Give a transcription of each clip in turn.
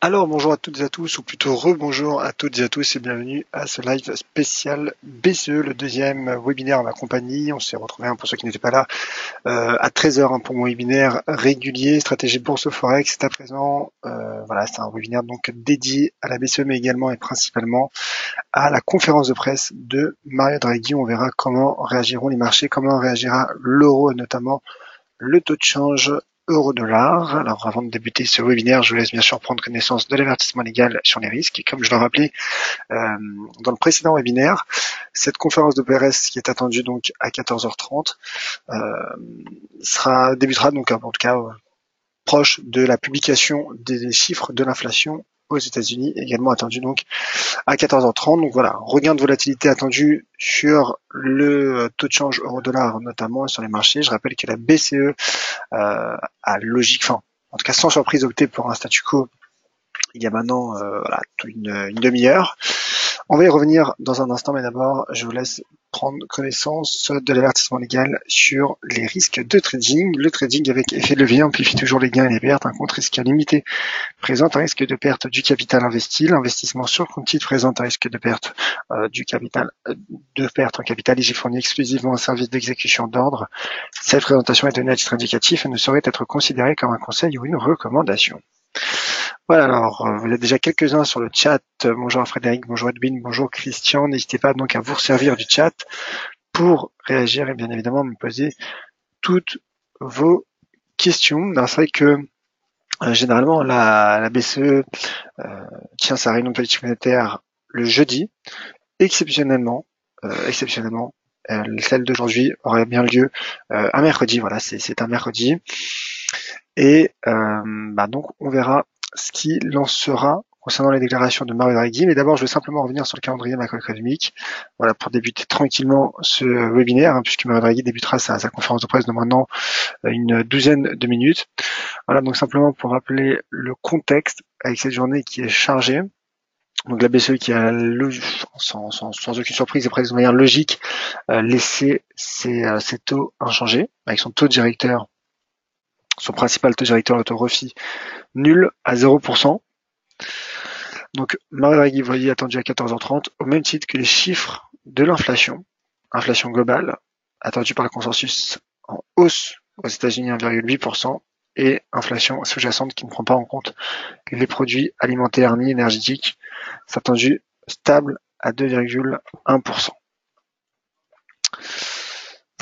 Alors bonjour à toutes et à tous, ou plutôt rebonjour à toutes et à tous et bienvenue à ce live spécial BCE, le deuxième webinaire en ma compagnie. On s'est retrouvé, pour ceux qui n'étaient pas là, à 13h pour mon webinaire régulier, stratégie bourse forex. C'est à présent, voilà, c'est un webinaire donc dédié à la BCE mais également et principalement à la conférence de presse de Mario Draghi. On verra comment réagiront les marchés, comment réagira l'euro et notamment le taux de change euro-dollar. Alors avant de débuter ce webinaire, je vous laisse bien sûr prendre connaissance de l'avertissement légal sur les risques. Et comme je le rappelais dans le précédent webinaire, cette conférence de PRS qui est attendue donc à 14h30 débutera donc en tout cas proche de la publication des chiffres de l'inflation aux États-Unis, également attendu donc à 14h30. Donc voilà, regain de volatilité attendu sur le taux de change euro-dollar notamment sur les marchés. Je rappelle que la BCE a logique, enfin en tout cas sans surprise opté pour un statu quo il y a maintenant voilà, une demi-heure. On va y revenir dans un instant, mais d'abord je vous laisse prendre connaissance de l'avertissement légal sur les risques de trading. Le trading avec effet de levier amplifie toujours les gains et les pertes. Un compte risque limité présente un risque de perte du capital investi. L'investissement sur compte titre présente un risque de perte du capital, de perte en capital. Il fournit exclusivement un service d'exécution d'ordre. Cette présentation est donnée à titre indicatif et ne saurait être considérée comme un conseil ou une recommandation. Voilà, alors vous êtes déjà quelques-uns sur le chat. Bonjour Frédéric, bonjour Edwin, bonjour Christian. N'hésitez pas donc à vous servir du chat pour réagir et bien évidemment me poser toutes vos questions. C'est vrai que généralement la BCE tient sa réunion de politique monétaire le jeudi. Exceptionnellement, celle d'aujourd'hui aurait bien lieu un mercredi. Voilà, c'est un mercredi. Et donc on verra ce qu'il en sera concernant les déclarations de Mario Draghi. Mais d'abord, je vais simplement revenir sur le calendrier macroéconomique, voilà, pour débuter tranquillement ce webinaire, puisque Mario Draghi débutera sa conférence de presse dans maintenant une douzaine de minutes. Voilà, donc simplement pour rappeler le contexte avec cette journée qui est chargée. Donc la BCE qui a sans aucune surprise et presque de manière logique laissé ses taux inchangés, avec son taux directeur, son principal taux directeur, le taux Refi, nul à 0%. Donc Mario Draghi, vous voyez, attendu à 14h30, au même titre que les chiffres de l'inflation, inflation globale, attendue par le consensus en hausse aux États-Unis 1,8%, et inflation sous-jacente qui ne prend pas en compte les produits alimentaires ni énergétiques, c'est attendu stable à 2,1%.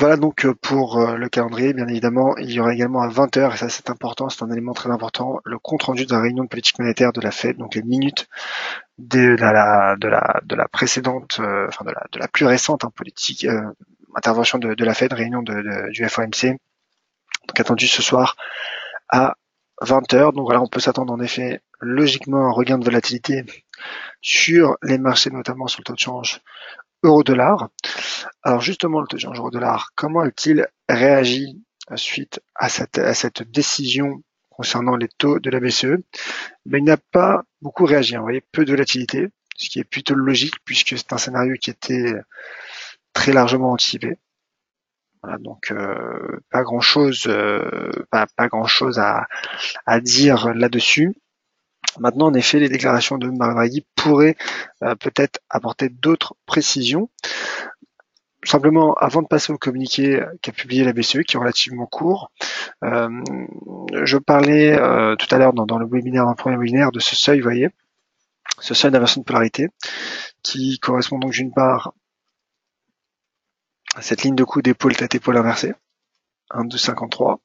Voilà donc pour le calendrier. Bien évidemment, il y aura également à 20h, et ça c'est important, c'est un élément très important, le compte rendu de la réunion de politique monétaire de la Fed, donc les minutes de la précédente, de la plus récente politique intervention de la Fed, réunion du FOMC, donc attendu ce soir à 20h. Donc voilà, on peut s'attendre en effet logiquement à un regain de volatilité sur les marchés, notamment sur le taux de change euro-dollar. Alors justement, le taux de change euro-dollar, comment a-t-il réagi suite à cette décision concernant les taux de la BCE? Il n'a pas beaucoup réagi, vous voyez, peu de volatilité, ce qui est plutôt logique puisque c'est un scénario qui était très largement anticipé. Voilà, donc pas grand chose à dire là-dessus. Maintenant, en effet, les déclarations de Mario Draghi pourraient peut-être apporter d'autres précisions. Simplement, avant de passer au communiqué qu'a publié la BCE, qui est relativement court, je parlais tout à l'heure dans le webinaire, dans le premier webinaire, de ce seuil, vous voyez, ce seuil d'inversion de polarité, qui correspond donc d'une part à cette ligne de coude épaule tête épaule inversée, 1,253,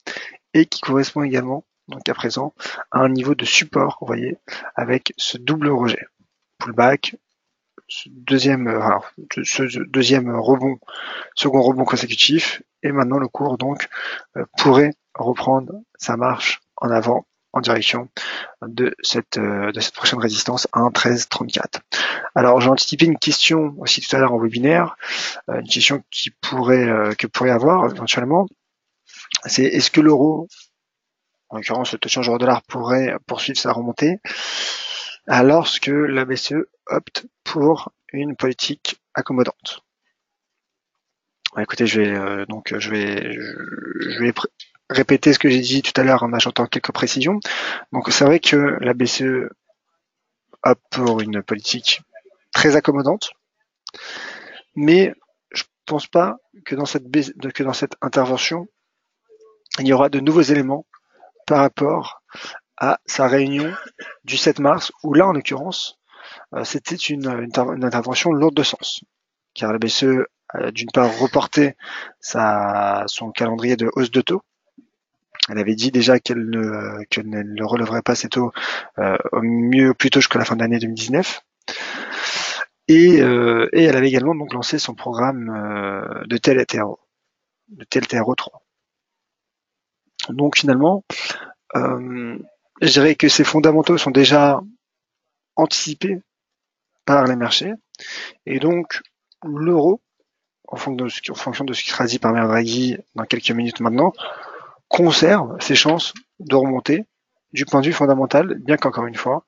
et qui correspond également, donc à présent, à un niveau de support, vous voyez, avec ce double rejet, pullback, ce deuxième rebond, second rebond consécutif, et maintenant le cours donc pourrait reprendre sa marche en avant en direction de cette prochaine résistance à 1,1334. Alors j'ai anticipé une question aussi tout à l'heure en webinaire, une question que pourrait avoir éventuellement, c'est est-ce que l'euro, en l'occurrence le taux de change euro-dollar, pourrait poursuivre sa remontée lorsque la BCE opte pour une politique accommodante. Écoutez, je vais répéter ce que j'ai dit tout à l'heure en ajoutant quelques précisions. Donc c'est vrai que la BCE pour une politique très accommodante, mais je pense pas que dans cette intervention, il y aura de nouveaux éléments par rapport à sa réunion du 7 mars, où là, en l'occurrence, c'était une intervention lourde de sens, car la BCE a d'une part reporté son calendrier de hausse de taux. Elle avait dit déjà qu'elle ne relèverait pas ses taux au mieux plus tôt jusqu'à la fin de l'année 2019. Et elle avait également donc lancé son programme de TLTRO, de TLTRO 3. Donc finalement, je dirais que ces fondamentaux sont déjà anticipés par les marchés, et donc l'euro, en fonction de ce qui sera dit par Mario Draghi dans quelques minutes maintenant, conserve ses chances de remonter du point de vue fondamental, bien qu'encore une fois,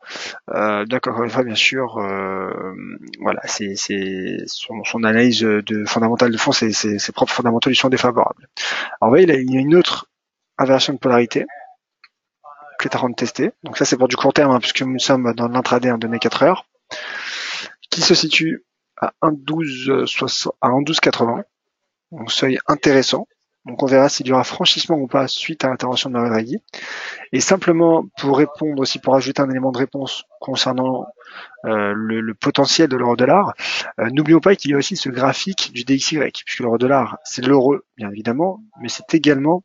bien sûr, voilà, c'est son analyse de fondamentale de fond, ses propres fondamentaux lui sont défavorables. Alors, vous voyez, il y a une autre inversion de polarité qui est en train de tester. Donc ça, c'est pour du court terme, puisque nous sommes dans l'intraday en données 4 heures, qui se situe à 1,1280, donc seuil intéressant. Donc on verra s'il y aura franchissement ou pas suite à l'intervention de Mario Draghi. Et simplement pour répondre aussi, pour ajouter un élément de réponse concernant le potentiel de l'euro-dollar, n'oublions pas qu'il y a aussi ce graphique du DXY, puisque l'euro-dollar, c'est l'euro, bien évidemment, mais c'est également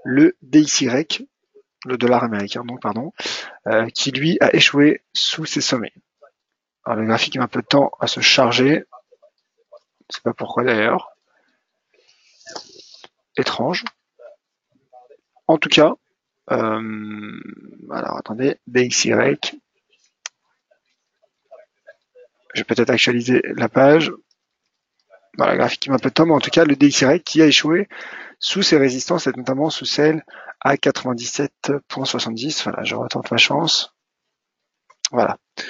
le DXY, le dollar américain, donc pardon, qui lui a échoué sous ses sommets. Alors le graphique met un peu de temps à se charger, je sais pas pourquoi d'ailleurs, étrange. En tout cas, alors attendez, DXY, je vais peut-être actualiser la page. Voilà, le graphique qui met un peu de temps, mais en tout cas, le DXY qui a échoué sous ses résistances, et notamment sous celle à 97,70. Voilà, je retente ma chance. Voilà. Vous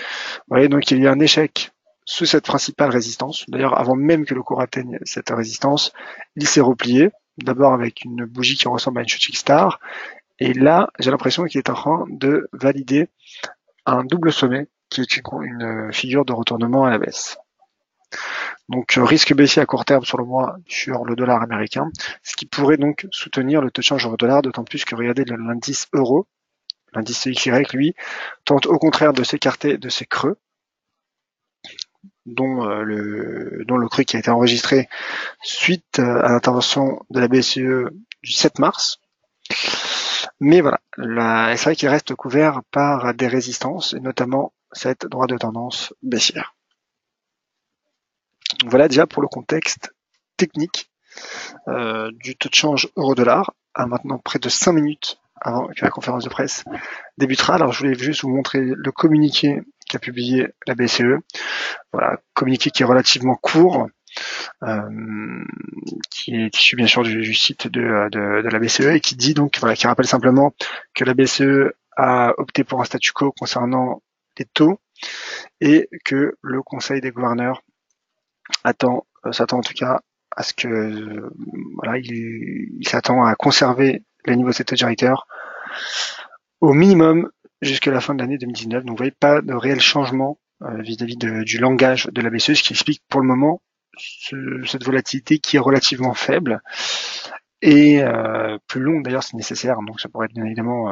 voyez, donc il y a un échec sous cette principale résistance. D'ailleurs, avant même que le cours atteigne cette résistance, il s'est replié. D'abord avec une bougie qui ressemble à une shooting star. Et là, j'ai l'impression qu'il est en train de valider un double sommet qui est une figure de retournement à la baisse. Donc risque baissier à court terme sur le mois sur le dollar américain, ce qui pourrait donc soutenir le taux de change euro-dollar, d'autant plus que regardez l'indice euro, l'indice XY, lui, tente au contraire de s'écarter de ces creux, dont le creux qui a été enregistré suite à l'intervention de la BCE du 7 mars. Mais voilà, c'est vrai qu'il reste couvert par des résistances, et notamment cette droite de tendance baissière. Donc voilà déjà pour le contexte technique du taux de change euro-dollar à maintenant près de 5 minutes avant que la conférence de presse débutera. Alors je voulais juste vous montrer le communiqué qu'a publié la BCE. Voilà, communiqué qui est relativement court, qui est issu bien sûr du site de la BCE et qui dit donc, voilà, qui rappelle simplement que la BCE a opté pour un statu quo concernant les taux et que le Conseil des gouverneurs s'attend en tout cas à ce que voilà, il s'attend à conserver les niveaux de taux directeurs au minimum jusqu'à la fin de l'année 2019. Donc vous voyez pas de réel changement vis-à-vis du langage de la BCE, ce qui explique pour le moment cette volatilité qui est relativement faible et plus longue d'ailleurs si nécessaire. Donc ça pourrait être bien évidemment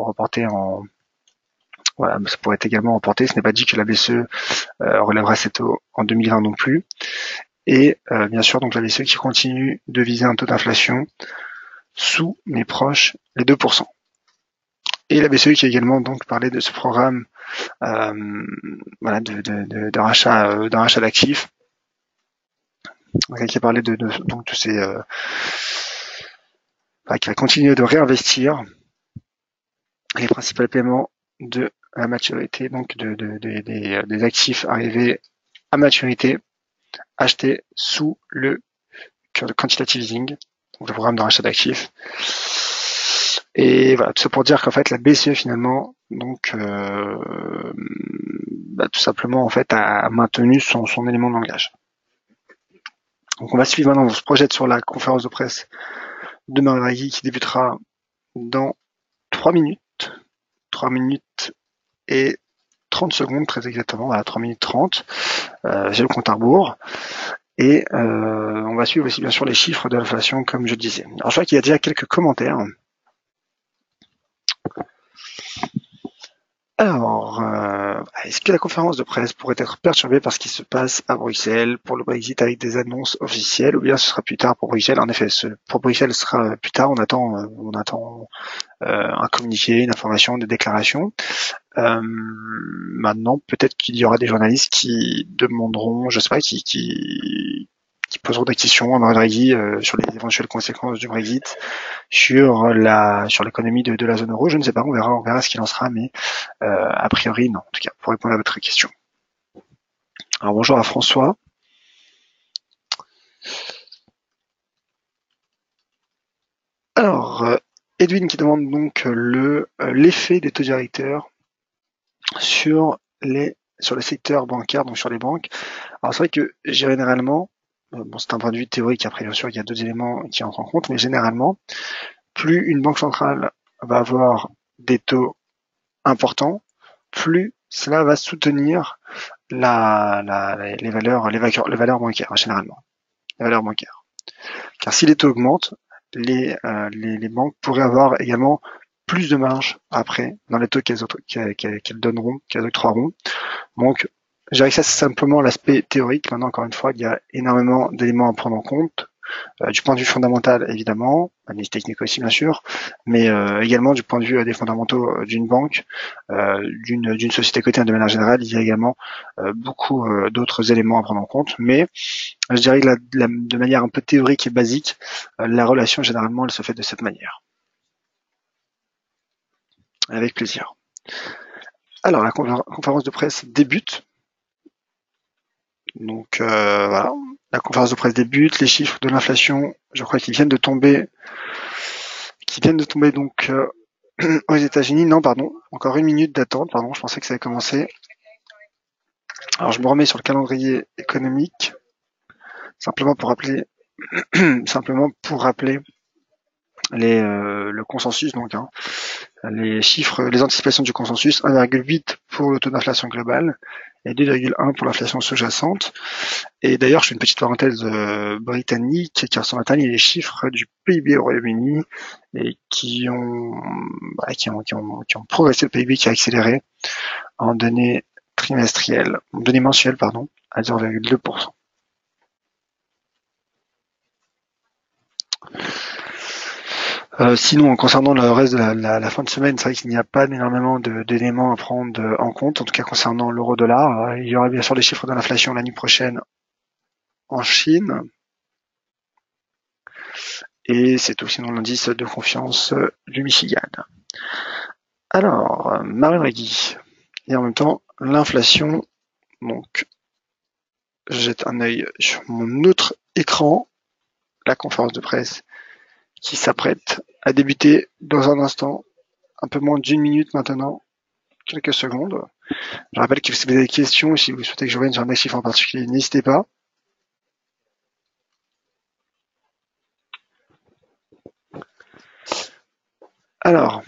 reporté en voilà, ça pourrait être également reporté. Ce n'est pas dit que la BCE relèvera ses taux en 2020 non plus. Et bien sûr, donc la BCE qui continue de viser un taux d'inflation sous mais proche les 2%. Et la BCE qui a également donc parlé de ce programme voilà, de rachat d'actifs, qui a parlé donc de ces qui va continuer de réinvestir les principaux paiements de la maturité, donc des actifs arrivés à maturité achetés sous le quantitative easing, donc le programme de rachat d'actifs. Et voilà, tout ça pour dire qu'en fait la BCE finalement donc tout simplement en fait a maintenu son élément de langage. Donc on va suivre maintenant, on se projette sur la conférence de presse de Mario Draghi qui débutera dans 3 minutes. 3 minutes et 30 secondes, très exactement, à 3 minutes 30. J'ai le compte à rebours. Et on va suivre aussi bien sûr les chiffres de l'inflation comme je disais. Alors je vois qu'il y a déjà quelques commentaires. Alors, est-ce que la conférence de presse pourrait être perturbée par ce qui se passe à Bruxelles pour le Brexit avec des annonces officielles, ou bien ce sera plus tard pour Bruxelles? En effet, pour Bruxelles, ce sera plus tard. On attend un communiqué, une information, des déclarations. Maintenant, peut-être qu'il y aura des journalistes qui demanderont, je sais pas, qui poseront des questions à Mario Draghi sur les éventuelles conséquences du Brexit, sur l'économie de la zone euro. Je ne sais pas, on verra ce qu'il en sera, mais a priori non. En tout cas, pour répondre à votre question. Alors bonjour à François. Alors Edwin qui demande donc l'effet des taux directeurs sur le secteur bancaire, donc sur les banques. Alors c'est vrai que généralement, bon c'est un point de vue théorique, après bien sûr il y a d'autres éléments qui entrent en compte, mais généralement, plus une banque centrale va avoir des taux importants, plus cela va soutenir les valeurs bancaires, généralement, les valeurs bancaires. Car si les taux augmentent, les banques pourraient avoir également plus de marge après dans les taux qu'elles donneront, qu'elles octroieront. Donc, je dirais que ça, c'est simplement l'aspect théorique. Maintenant, encore une fois, il y a énormément d'éléments à prendre en compte. Du point de vue fondamental, évidemment, analyse technique aussi, bien sûr, mais également du point de vue des fondamentaux d'une banque, d'une société cotée de manière générale, il y a également beaucoup d'autres éléments à prendre en compte. Mais je dirais que de manière un peu théorique et basique, la relation, généralement, elle se fait de cette manière. Avec plaisir. Alors, la conférence de presse débute. Donc voilà, la conférence de presse débute, les chiffres de l'inflation, je crois qu'ils viennent de tomber donc aux États-Unis. Non, pardon, encore une minute d'attente, pardon, je pensais que ça avait commencé. Alors je me remets sur le calendrier économique, simplement pour rappeler le consensus, donc les chiffres, les anticipations du consensus, 1,8 pour le taux d'inflation global et 2,1 pour l'inflation sous-jacente. Et d'ailleurs, je fais une petite parenthèse britannique, car ce matin, il y a les chiffres du PIB au Royaume-Uni et qui ont progressé. Le PIB qui a accéléré en données mensuelles, pardon, à 0,2%. Sinon, concernant le reste de la fin de semaine, c'est vrai qu'il n'y a pas énormément d'éléments à prendre en compte, en tout cas concernant l'euro-dollar. Il y aura bien sûr les chiffres de l'inflation la nuit prochaine en Chine. Et c'est aussi dans l'indice de confiance du Michigan. Alors, Mario Draghi. Et en même temps, l'inflation. Donc, je jette un œil sur mon autre écran, la conférence de presse qui s'apprête à débuter dans un instant, un peu moins d'une minute maintenant, quelques secondes. Je rappelle que si vous avez des questions ou si vous souhaitez que je revienne sur un chiffre en particulier, n'hésitez pas. Alors,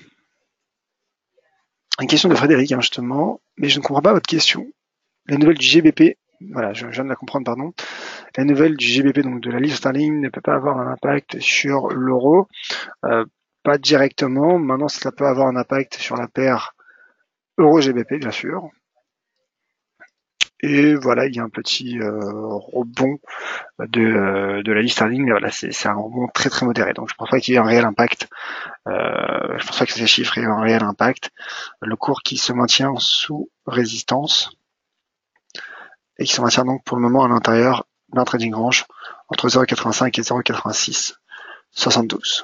une question de Frédéric, justement, mais je ne comprends pas votre question. Les nouvelles du GBP, voilà, je viens de la comprendre, pardon. La nouvelle du GBP, donc de la livre sterling, ne peut pas avoir un impact sur l'euro, pas directement. Maintenant, ça peut avoir un impact sur la paire euro-GBP, bien sûr. Et voilà, il y a un petit rebond de la livre sterling, mais voilà, c'est un rebond très très modéré. Donc je pense pas qu'il y ait un réel impact. Je pense pas que ces chiffres aient un réel impact. Le cours qui se maintient sous résistance et qui se maintient donc pour le moment à l'intérieur d'un trading range entre 0,85 et 0,86 72.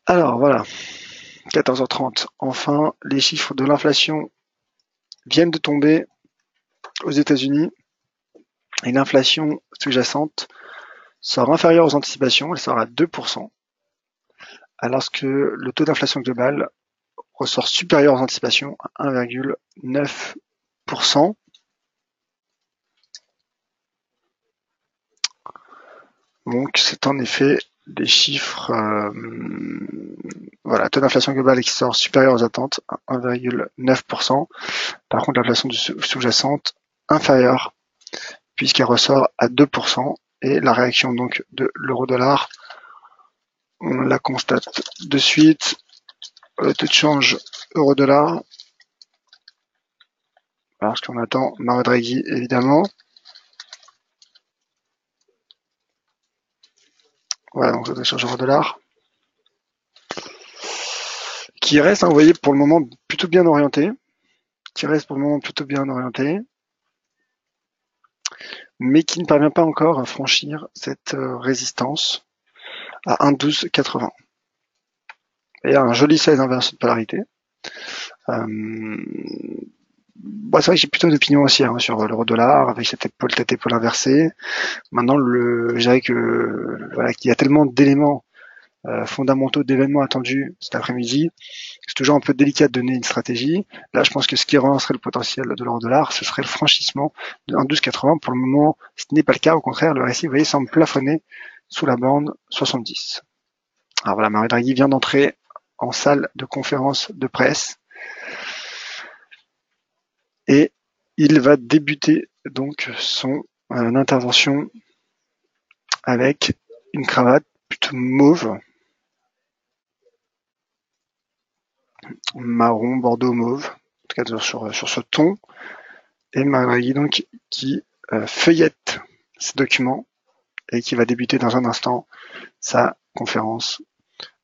Alors voilà, 14h30. Enfin, les chiffres de l'inflation viennent de tomber aux États-Unis et l'inflation sous-jacente sera inférieure aux anticipations, elle sera à 2%, alors que le taux d'inflation global ressort supérieur aux anticipations à 1,9%. Donc c'est en effet des chiffres, voilà, taux d'inflation globale qui sort supérieur aux attentes, 1,9%. Par contre, l'inflation sous-jacente inférieure, puisqu'elle ressort à 2%. Et la réaction donc de l'euro-dollar, on la constate de suite. Le taux de change euro-dollar, parce qu'on attend Mario Draghi évidemment. Voilà, donc le taux de change euro-dollar, qui reste, hein, vous voyez, pour le moment plutôt bien orienté, mais qui ne parvient pas encore à franchir cette résistance à 1,1280. Il y a un joli 16 inverse de polarité. Bon, c'est vrai que j'ai plutôt d'opinion aussi sur l'euro-dollar, avec cette tête épaule inversée. Maintenant, je dirais que voilà, qu'il y a tellement d'éléments fondamentaux, d'événements attendus cet après-midi, c'est toujours un peu délicat de donner une stratégie. Là, je pense que ce qui relancerait le potentiel de l'euro-dollar, ce serait le franchissement de 1,1280. Pour le moment, ce n'est pas le cas. Au contraire, le RSI, vous voyez, semble plafonner sous la bande 70. Alors voilà, Mario Draghi vient d'entrer en salle de conférence de presse et il va débuter donc son intervention avec une cravate plutôt mauve, marron, bordeaux mauve, en tout cas sur ce ton, et Mario Draghi donc qui feuillette ces documents et qui va débuter dans un instant sa conférence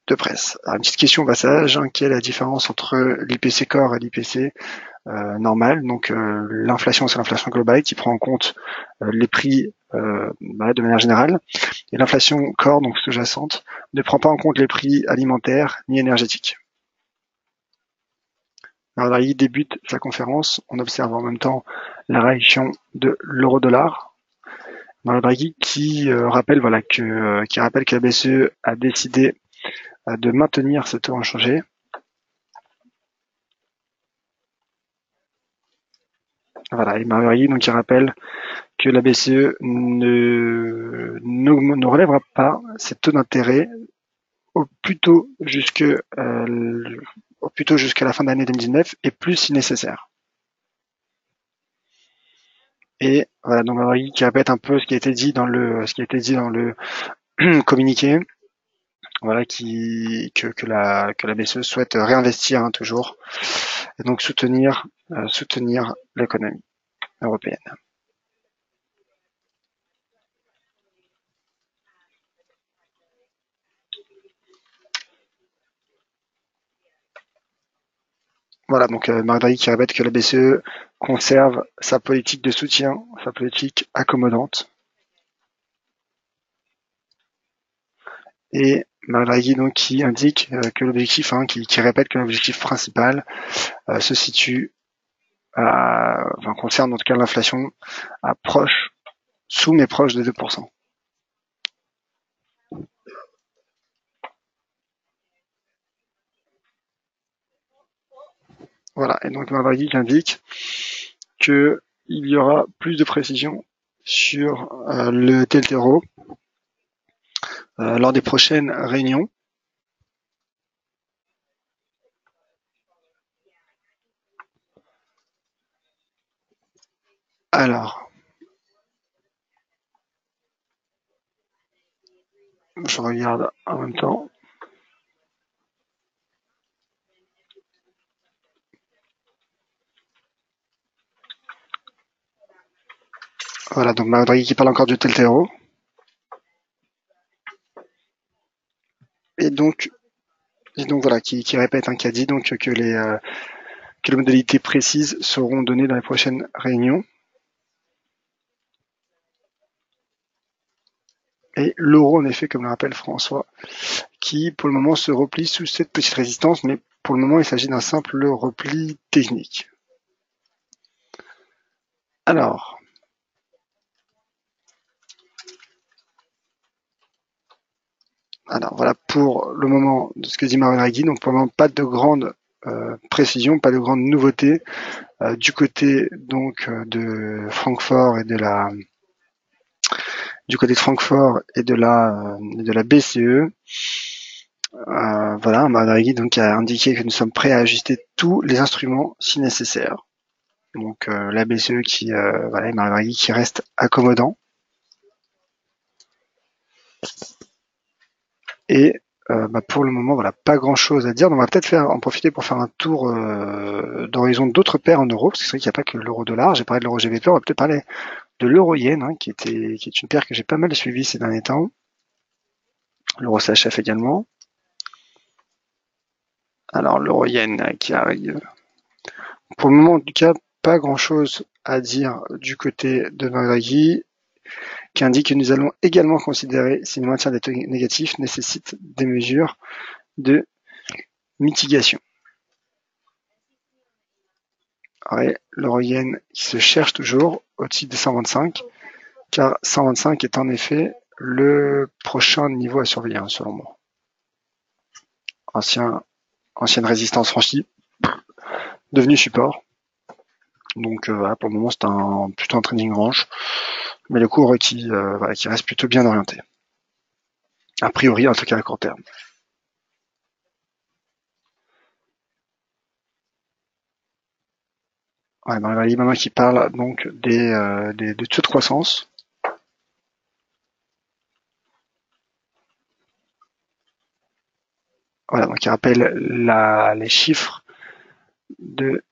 de presse. Alors, une petite question au passage, quelle est la différence entre l'IPC Core et l'IPC normal? Donc l'inflation, c'est l'inflation globale qui prend en compte les prix de manière générale, et l'inflation Core, donc sous-jacente, ne prend pas en compte les prix alimentaires ni énergétiques. Alors là, il débute sa conférence, on observe en même temps la réaction de l'euro-dollar. Mario Draghi qui rappelle que la BCE a décidé de maintenir ce taux inchangé. Voilà, et Mario Draghi donc qui rappelle que la BCE ne relèvera pas ses taux d'intérêt au plus tôt jusqu'à la fin de l'année 2019 et plus si nécessaire. Et voilà, donc Mario Draghi qui répète un peu ce qui a été dit dans le communiqué. Voilà, que la BCE souhaite réinvestir toujours et donc soutenir l'économie européenne. Voilà, donc Mario Draghi qui répète que la BCE conserve sa politique de soutien, sa politique accommodante. Et Mario Draghi donc qui indique que l'objectif, qui répète que l'objectif principal se situe concerne en tout cas l'inflation à sous mais proche de 2%. Voilà, et donc Mario Draghi qui indique qu'il y aura plus de précisions sur le TLTRO lors des prochaines réunions. Alors, je regarde en même temps. Voilà, donc Mario Draghi qui parle encore du TLTRO. Et donc voilà, qui répète, qui a dit donc que les modalités précises seront données dans les prochaines réunions. Et l'euro, en effet, comme le rappelle François, qui pour le moment se replie sous cette petite résistance, mais pour le moment il s'agit d'un simple repli technique. Alors, voilà pour le moment de ce que dit Mario Draghi. Donc pour le moment, pas de grande précision, pas de grande nouveauté du côté donc de Francfort et du côté de Francfort et de la BCE. Voilà, Mario Draghi donc a indiqué que nous sommes prêts à ajuster tous les instruments si nécessaire. Donc la BCE qui voilà, Mario Draghi qui reste accommodant. Et pour le moment, voilà, pas grand chose à dire. Donc on va peut-être en profiter pour faire un tour d'horizon d'autres paires en euros, parce que c'est vrai qu'il n'y a pas que l'euro-dollar. J'ai parlé de l'euro GBP, on va peut-être parler de l'euro-yen, hein, qui est une paire que j'ai pas mal suivie ces derniers temps. L'euro CHF également. Alors l'euro-yen qui arrive. Pour le moment, en tout cas, pas grand-chose à dire du côté de Draghi, qui indique que nous allons également considérer si le maintien des taux négatifs nécessite des mesures de mitigation. Ouais, l'euro-yen qui se cherche toujours au-dessus de 125, car 125 est en effet le prochain niveau à surveiller, selon moi. Ancienne résistance franchie, devenu support. Donc voilà, pour le moment c'est plutôt un trading range, mais le cours qui reste plutôt bien orienté. A priori, en tout cas à court terme. Ouais, dans les maintenant qui parle donc des taux de croissance. Voilà, donc il rappelle les chiffres de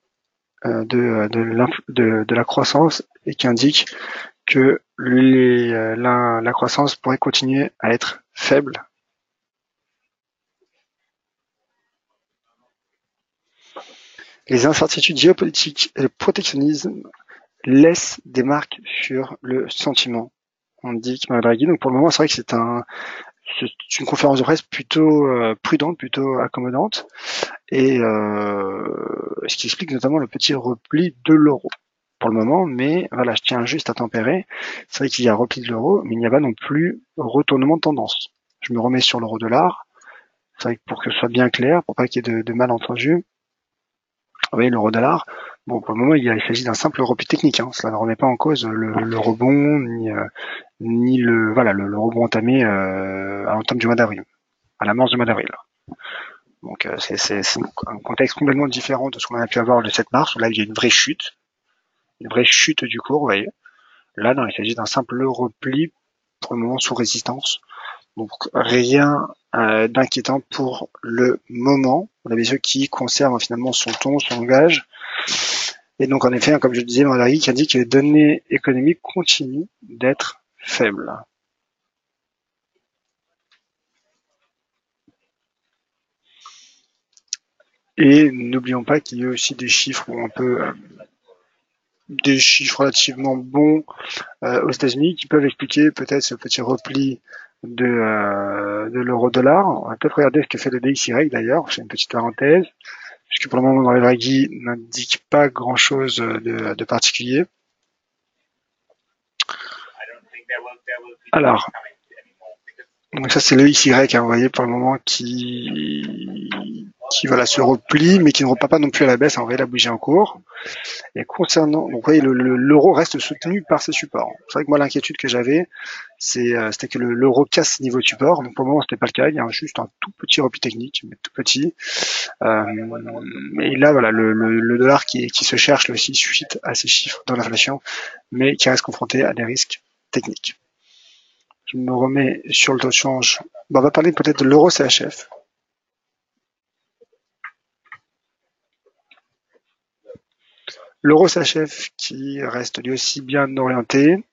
la croissance et qui indique que la croissance pourrait continuer à être faible. Les incertitudes géopolitiques et le protectionnisme laissent des marques sur le sentiment, indique Mario Draghi. Donc pour le moment, c'est vrai que c'est une conférence de presse plutôt prudente, plutôt accommodante, et ce qui explique notamment le petit repli de l'euro pour le moment, mais voilà, je tiens juste à tempérer. C'est vrai qu'il y a repli de l'euro, mais il n'y a pas non plus retournement de tendance. Je me remets sur l'euro-dollar. C'est vrai que pour que ce soit bien clair, pour pas qu'il y ait de malentendus, vous voyez, l'euro-dollar, bon, pour le moment, il s'agit d'un simple repli technique. Hein. Cela ne remet pas en cause le rebond, ni le rebond entamé à l'entame du mois d'avril, à l'amorce du mois d'avril. Donc c'est un contexte complètement différent de ce qu'on a pu avoir le 7 mars, où là il y a une vraie chute du cours, vous voyez. Là, non, il s'agit d'un simple repli, pour le moment sous résistance. Donc rien d'inquiétant pour le moment. On a des ceux qui conservent finalement son ton, son langage. Et donc en effet, comme je le disais, Draghi qui a dit que les données économiques continuent d'être faibles. Et n'oublions pas qu'il y a aussi des chiffres des chiffres relativement bons aux États-Unis qui peuvent expliquer peut-être ce petit repli de l'euro-dollar. On va peut-être regarder ce que fait le DXY d'ailleurs, c'est une petite parenthèse, puisque pour le moment, Mario Draghi n'indique pas grand-chose de particulier. Alors, donc ça c'est le XY, hein, vous voyez, pour le moment qui voilà, se replie, mais qui ne repart pas non plus à la baisse, hein, vous voyez la bougie en cours. Et concernant, donc vous voyez, l'euro reste soutenu par ses supports. C'est vrai que moi l'inquiétude que j'avais, c'était que l'euro casse ses niveaux de support. Donc pour le moment c'était pas le cas, il y a juste un tout petit repli technique, mais tout petit. Et là voilà, le dollar qui se cherche aussi suite à ces chiffres dans l'inflation, mais qui reste confronté à des risques techniques. Je me remets sur le taux de change. Bon, on va parler peut-être de l'euro CHF. L'euro CHF qui reste lui aussi bien orienté.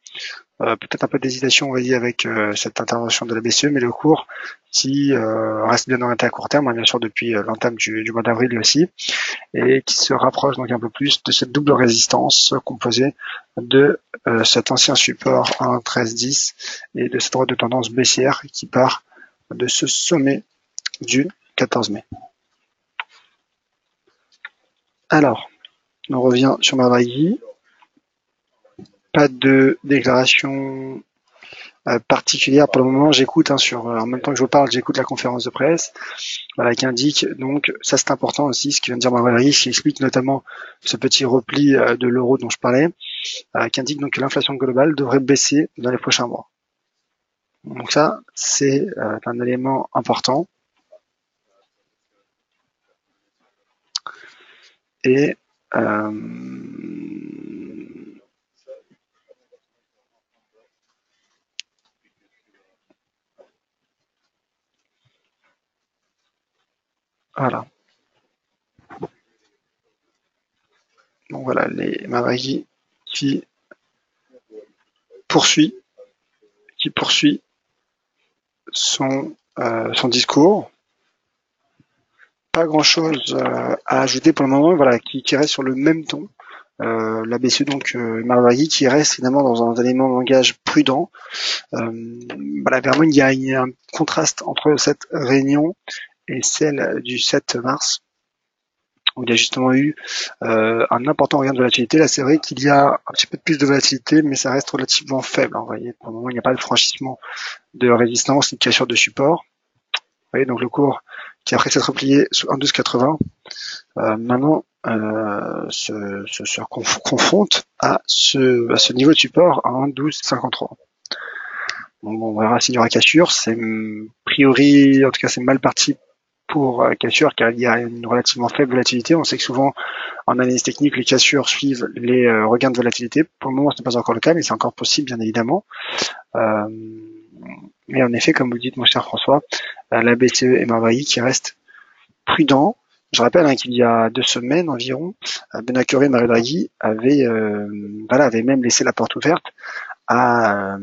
Peut-être un peu d'hésitation, on voyez, avec cette intervention de la BCE, mais le cours qui reste bien orienté à court terme, hein, bien sûr depuis l'entame du mois d'avril aussi, et qui se rapproche donc un peu plus de cette double résistance composée de cet ancien support à 1,1310 et de cette droite de tendance baissière qui part de ce sommet du 14 mai. Alors, on revient sur Draghi. Pas de déclaration particulière pour le moment. J'écoute en même temps que je vous parle, j'écoute la conférence de presse, voilà, qui indique donc, ça c'est important aussi, ce qui vient de dire Draghi, qui explique notamment ce petit repli de l'euro dont je parlais, qui indique donc que l'inflation globale devrait baisser dans les prochains mois. Donc ça, c'est un élément important. Et voilà. Donc voilà, les Mawagi qui poursuit son discours. Pas grand-chose à ajouter pour le moment, voilà, qui reste sur le même ton. La BCE donc Mawagi qui reste finalement dans un élément de langage prudent. Voilà, vraiment il y a un contraste entre cette réunion et celle du 7 mars, où il y a justement eu un important regain de volatilité. Là, c'est vrai qu'il y a un petit peu plus de volatilité, mais ça reste relativement faible. Hein, vous voyez, pour le moment, il n'y a pas de franchissement de résistance ni de cassure de support. Vous voyez, donc le cours qui après s'être replié sous 1,1280, maintenant se confronte à ce niveau de support à 1,1253. Donc bon, on verra s'il y aura cassure. C'est a priori, en tout cas, c'est mal parti pour cassure car il y a une relativement faible volatilité. On sait que souvent en analyse technique, les cassures suivent les regains de volatilité. Pour le moment, ce n'est pas encore le cas, mais c'est encore possible, bien évidemment. Mais en effet, comme vous dites, mon cher François, la BCE et Mawagi qui restent prudents. Je rappelle qu'il y a 2 semaines environ, Bernanke et Mario Draghi avaient même laissé la porte ouverte à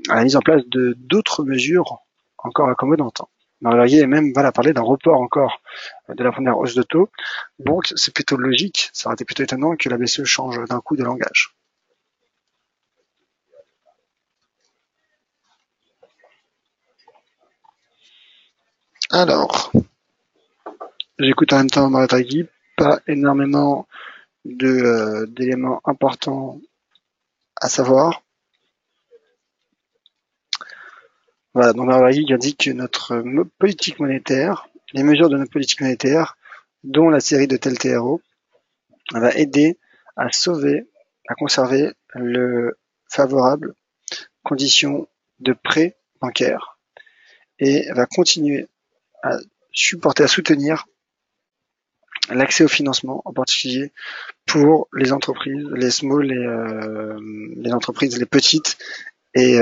la mise en place de d'autres mesures encore accommodantes. Mario Draghi a même parlé d'un report encore de la première hausse de taux. Donc c'est plutôt logique, ça aurait été plutôt étonnant que la BCE change d'un coup de langage. Alors, j'écoute en même temps Mario Draghi, pas énormément d'éléments importants à savoir. Voilà, donc Mario Draghi indique que notre politique monétaire, les mesures de notre politique monétaire, dont la série de TLTRO, va aider à sauver, à conserver le favorable conditions de prêt bancaire et va continuer à supporter, à soutenir l'accès au financement, en particulier pour les entreprises, les small, les entreprises, les petites et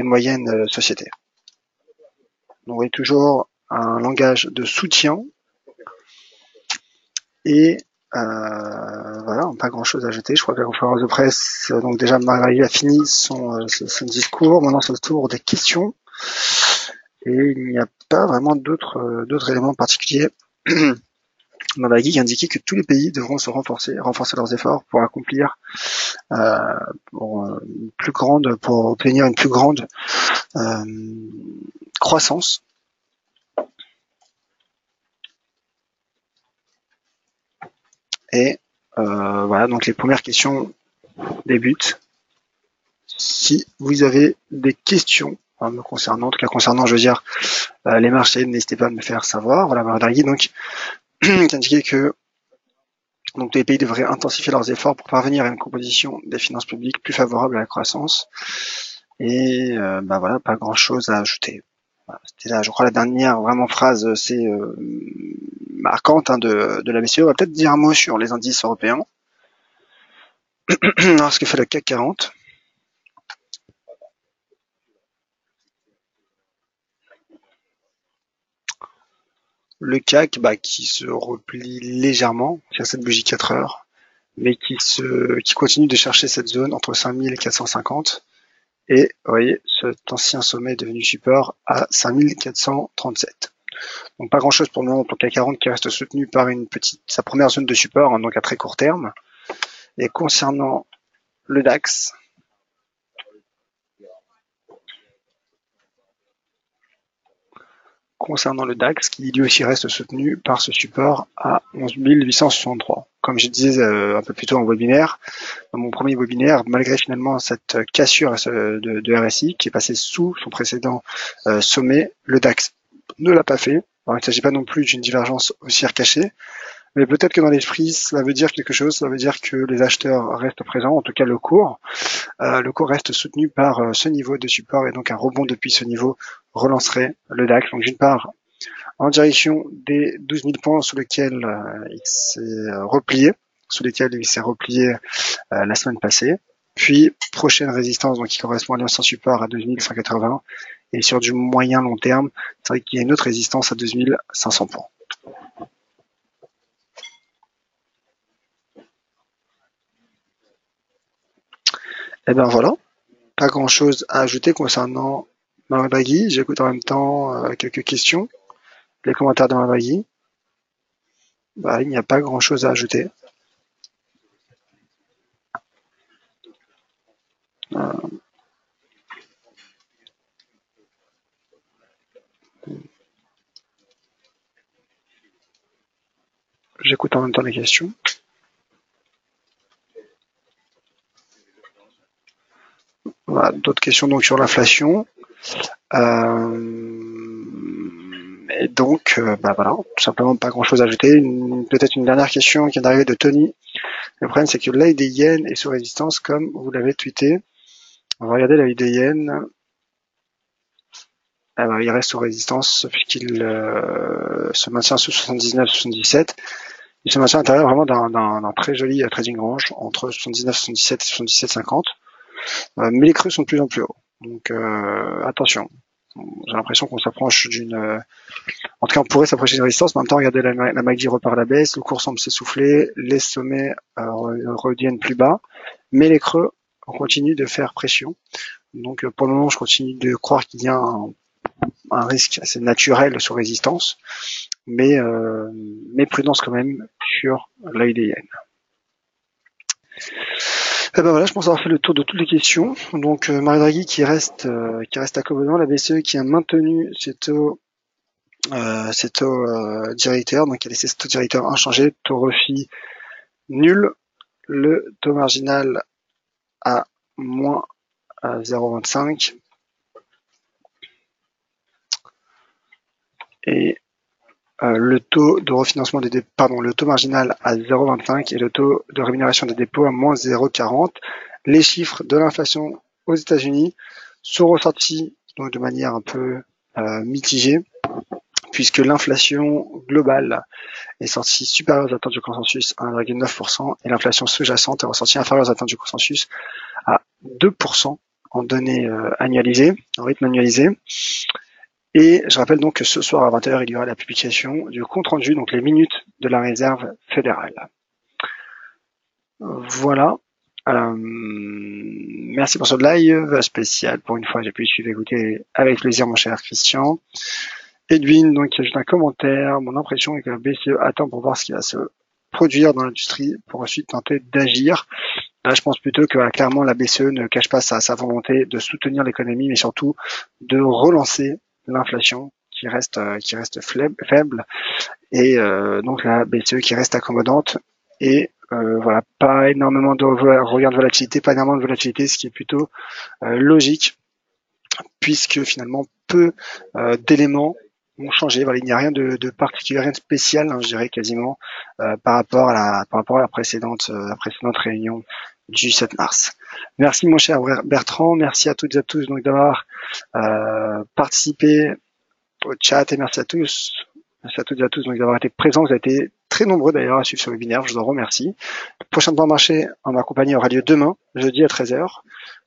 moyennes sociétés. Donc, on voit toujours un langage de soutien et voilà, pas grand chose à ajouter. Je crois que la conférence de presse, donc déjà Marie a fini son discours. Maintenant, c'est le tour des questions et il n'y a pas vraiment d'autres éléments particuliers. Mabagi qui indiquait que tous les pays devront se renforcer leurs efforts pour accomplir pour obtenir une plus grande croissance. Et voilà, donc les premières questions débutent. Si vous avez des questions me concernant, en tout cas concernant, je veux dire, les marchés, n'hésitez pas à me faire savoir. Voilà, Draghi donc qui indiquait que donc tous les pays devraient intensifier leurs efforts pour parvenir à une composition des finances publiques plus favorable à la croissance. Et voilà, pas grand chose à ajouter. Voilà, c'était là, je crois, la dernière vraiment phrase c'est marquante de la BCE. On va peut-être dire un mot sur les indices européens. Alors, ce que fait le CAC 40. Le CAC qui se replie légèrement sur cette bougie 4 heures, mais qui continue de chercher cette zone entre 5450 et vous voyez cet ancien sommet devenu support à 5437. Donc pas grand chose pour le moment pour le CAC 40 qui reste soutenu par sa première zone de support, donc à très court terme. Et concernant le DAX, qui lui aussi reste soutenu par ce support à 11 863. Comme je disais un peu plus tôt en webinaire, dans mon premier webinaire, malgré finalement cette cassure de RSI qui est passée sous son précédent sommet, le DAX ne l'a pas fait. Alors, il ne s'agit pas non plus d'une divergence haussière cachée, Mais peut-être que dans l'esprit, cela veut dire quelque chose, ça veut dire que les acheteurs restent présents, en tout cas le cours. Le cours reste soutenu par ce niveau de support et donc un rebond depuis ce niveau relancerait le DAX. Donc d'une part, en direction des 12 000 points sous lesquels il s'est replié, la semaine passée. Puis prochaine résistance donc qui correspond à l'ancien support à 12 180 et sur du moyen long terme, c'est vrai qu'il y a une autre résistance à 12 500 points. Et ben voilà, pas grand chose à ajouter concernant Mario Draghi. J'écoute en même temps quelques questions, les commentaires de Mario Draghi. Bah, il n'y a pas grand chose à ajouter. J'écoute en même temps les questions. Voilà, d'autres questions donc sur l'inflation. Et donc, bah voilà, tout simplement pas grand chose à ajouter. Peut-être une dernière question qui est arrivée de Tony. Le problème, c'est que l'AID yen est sous résistance, comme vous l'avez tweeté. On va regarder l'AID yen. Ah bah, il reste sous résistance puisqu'il se maintient sous 79-77. Il se maintient à l'intérieur vraiment d'un très joli trading range entre 79-77 et 77-50. Mais les creux sont de plus en plus hauts. Donc attention. J'ai l'impression qu'on s'approche en tout cas, on pourrait s'approcher d'une résistance. Mais en même temps, regardez, la MACD repart à la baisse, le cours semble s'essouffler, les sommets reviennent plus bas, mais les creux continuent de faire pression. Donc pour le moment, je continue de croire qu'il y a un risque assez naturel sur résistance, mais prudence quand même sur l'œil des yens. Et ben voilà, je pense avoir fait le tour de toutes les questions. Donc Mario Draghi qui reste accommodant, la BCE qui a maintenu ses taux directeurs, donc il a laissé ses taux directeurs inchangés, taux refi nul, le taux marginal à moins 0,25 et le taux de refinancement le taux marginal à 0,25 et le taux de rémunération des dépôts à moins 0,40. Les chiffres de l'inflation aux États-Unis sont ressortis donc de manière un peu mitigée, puisque l'inflation globale est sortie supérieure aux attentes du consensus à 1,9% et l'inflation sous-jacente est ressortie inférieure aux attentes du consensus à 2% en données annualisées, en rythme annualisé. Et je rappelle donc que ce soir à 20h, il y aura la publication du compte-rendu, donc les minutes de la réserve fédérale. Voilà. Merci pour ce live spécial. Pour une fois, j'ai pu suivre et écouter avec plaisir mon cher Christian. Edwin, donc, qui ajoute un commentaire. Mon impression est que la BCE attend pour voir ce qui va se produire dans l'industrie pour ensuite tenter d'agir. Là, je pense plutôt que clairement la BCE ne cache pas sa volonté de soutenir l'économie, mais surtout de relancer l'inflation qui reste faible et donc la BCE qui reste accommodante et voilà, pas énormément de regain de volatilité, pas énormément de volatilité, ce qui est plutôt logique puisque finalement peu d'éléments ont changé. Voilà, il n'y a rien de particulier, rien de spécial, hein, je dirais quasiment par rapport à la précédente réunion du 7 mars. Merci mon cher Bertrand, merci à toutes et à tous donc d'avoir participé au chat et merci à toutes et à tous donc d'avoir été présents. Vous avez été très nombreux d'ailleurs à suivre ce webinaire, je vous en remercie. Le prochain temps marché en ma compagnie aura lieu demain, jeudi à 13h,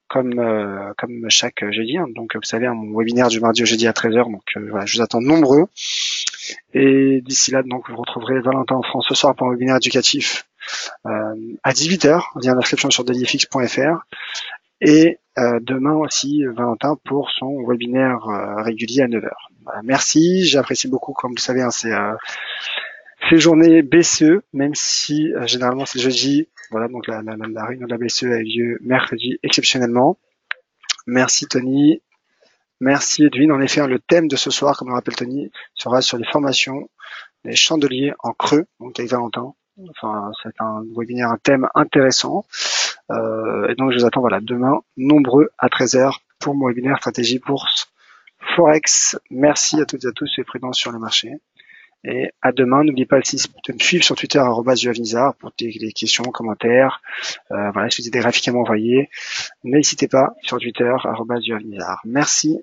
comme chaque jeudi. Hein. Donc vous savez, mon webinaire du mardi au jeudi à 13h, donc voilà, je vous attends nombreux. Et d'ici là, donc vous retrouverez Valentin en France ce soir pour un webinaire éducatif à 18h, via l'inscription sur dailyfx.fr. Et demain aussi, Valentin pour son webinaire régulier à 9h. Voilà, merci, j'apprécie beaucoup, comme vous le savez, hein, ces journées BCE, même si généralement c'est jeudi. Voilà, donc la réunion de la BCE a eu lieu mercredi exceptionnellement. Merci Tony, merci Edwin. En effet, le thème de ce soir, comme le rappelle Tony, sera sur les formations des chandeliers en creux, donc avec Valentin. Enfin, c'est un webinaire, un thème intéressant. Et donc je vous attends demain nombreux à 13h pour mon webinaire stratégie bourse Forex. Merci à toutes et à tous et prudence sur le marché. Et à demain. N'oubliez pas aussi de me suivre sur Twitter @UAVNizar pour des questions, commentaires. Voilà, si vous avez des graphiques à m'envoyer, n'hésitez pas sur Twitter @UAVNizar. Merci.